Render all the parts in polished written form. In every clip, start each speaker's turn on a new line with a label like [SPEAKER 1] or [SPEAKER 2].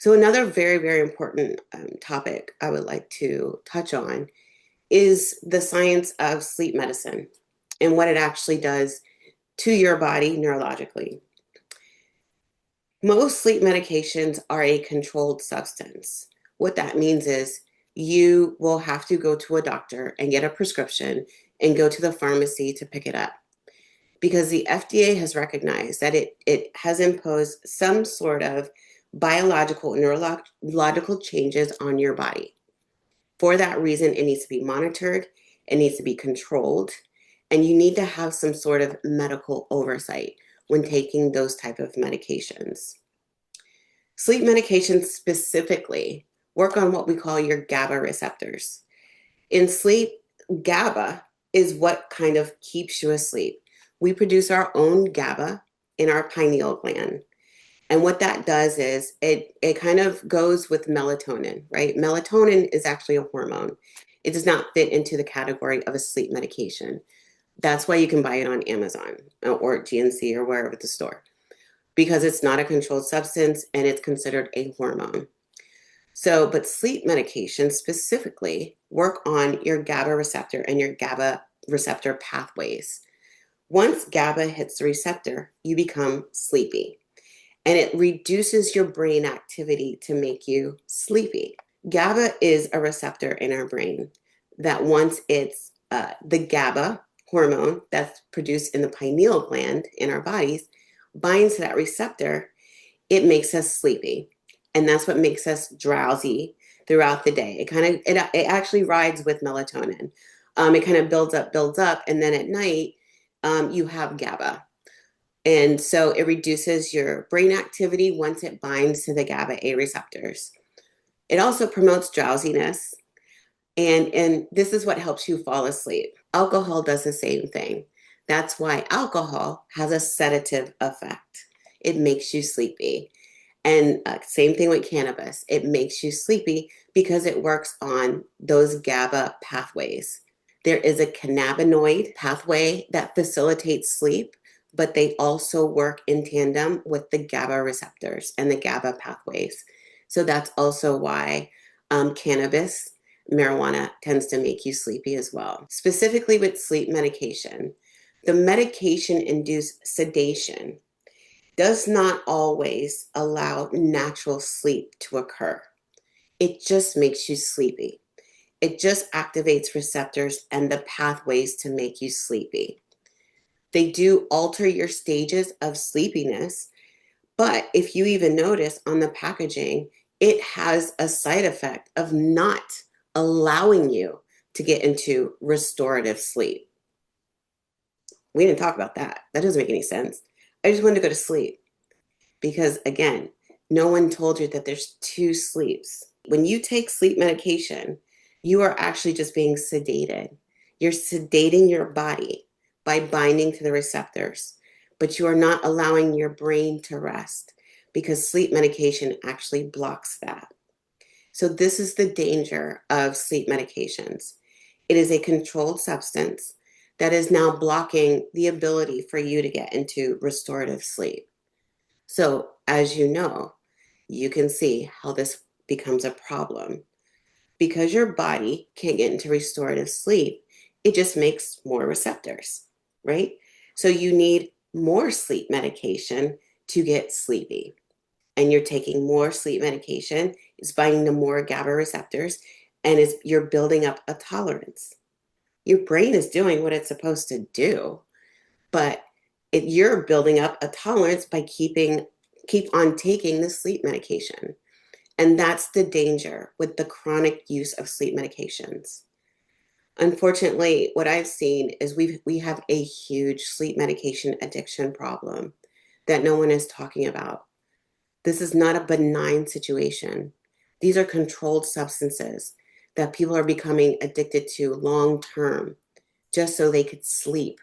[SPEAKER 1] So another very, very important topic I would like to touch on is the science of sleep medicine and what it actually does to your body neurologically. Most sleep medications are a controlled substance. What that means is you will have to go to a doctor and get a prescription and go to the pharmacy to pick it up because the FDA has recognized that it has imposed some sort of biological and neurological changes on your body. For that reason, it needs to be monitored, it needs to be controlled, and you need to have some sort of medical oversight when taking those type of medications. Sleep medications specifically work on what we call your GABA receptors. In sleep, GABA is what kind of keeps you asleep. We produce our own GABA in our pineal gland. And what that does is it kind of goes with melatonin, right? Melatonin is actually a hormone. It does not fit into the category of a sleep medication. That's why you can buy it on Amazon or GNC or wherever at the store, because it's not a controlled substance and it's considered a hormone. So, but sleep medications specifically work on your GABA receptor and your GABA receptor pathways. Once GABA hits the receptor, you become sleepy and it reduces your brain activity to make you sleepy. GABA is a receptor in our brain that once it's the GABA hormone that's produced in the pineal gland in our bodies binds to that receptor, it makes us sleepy. And that's what makes us drowsy throughout the day. It actually rides with melatonin. It kind of builds up, and then at night you have GABA. And so it reduces your brain activity once it binds to the GABA A receptors. It also promotes drowsiness, and this is what helps you fall asleep. Alcohol does the same thing. That's why alcohol has a sedative effect. It makes you sleepy. And same thing with cannabis. It makes you sleepy because it works on those GABA pathways. There is a cannabinoid pathway that facilitates sleep, but they also work in tandem with the GABA receptors and the GABA pathways. So that's also why cannabis, marijuana tends to make you sleepy as well. Specifically with sleep medication, the medication-induced sedation does not always allow natural sleep to occur. It just makes you sleepy. It just activates receptors and the pathways to make you sleepy. They do alter your stages of sleepiness, but if you even notice on the packaging, it has a side effect of not allowing you to get into restorative sleep. We didn't talk about that. That doesn't make any sense. I just wanted to go to sleep because, again, no one told you that there's two sleeps. When you take sleep medication, you are actually just being sedated. You're sedating your body by binding to the receptors, but you are not allowing your brain to rest because sleep medication actually blocks that. So this is the danger of sleep medications. It is a controlled substance that is now blocking the ability for you to get into restorative sleep. So as you know, you can see how this becomes a problem. Because your body can't get into restorative sleep, it just makes more receptors, right? So you need more sleep medication to get sleepy. And you're taking more sleep medication, it's binding to more GABA receptors, and you're building up a tolerance. Your brain is doing what it's supposed to do, but you're building up a tolerance by keep on taking the sleep medication. And that's the danger with the chronic use of sleep medications. Unfortunately, what I've seen is we have a huge sleep medication addiction problem that no one is talking about. This is not a benign situation. These are controlled substances that people are becoming addicted to long term just so they could sleep.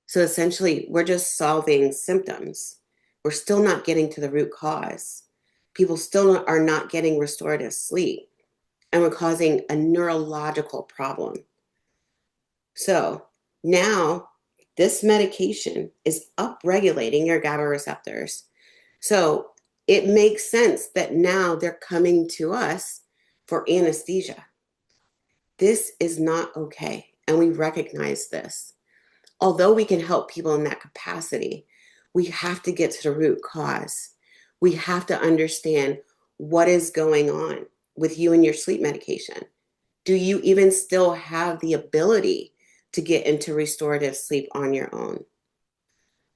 [SPEAKER 1] So essentially, we're just solving symptoms. We're still not getting to the root cause. People still are not getting restorative sleep, and we're causing a neurological problem. So now this medication is upregulating your GABA receptors. So it makes sense that now they're coming to us for anesthesia. This is not okay, and we recognize this. Although we can help people in that capacity, we have to get to the root cause. We have to understand what is going on with you and your sleep medication. Do you even still have the ability to get into restorative sleep on your own?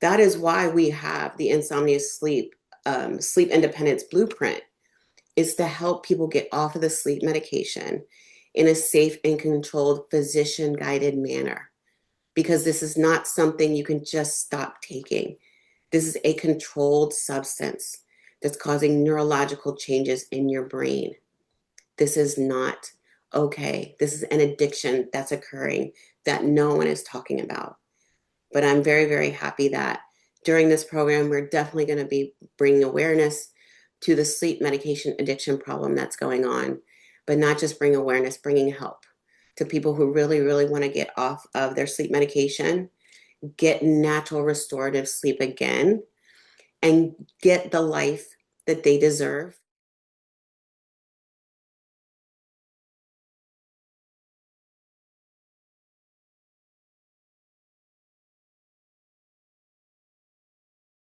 [SPEAKER 1] That is why we have the Insomnia Sleep Independence Blueprint, is to help people get off of the sleep medication in a safe and controlled physician guided manner. Because this is not something you can just stop taking. This is a controlled substance that's causing neurological changes in your brain. This is not okay. This is an addiction that's occurring that no one is talking about. But I'm very, very happy that during this program, we're definitely going to be bringing awareness to the sleep medication addiction problem that's going on, but not just bring awareness, bringing help to people who really, really want to get off of their sleep medication, get natural restorative sleep again, and get the life that they deserve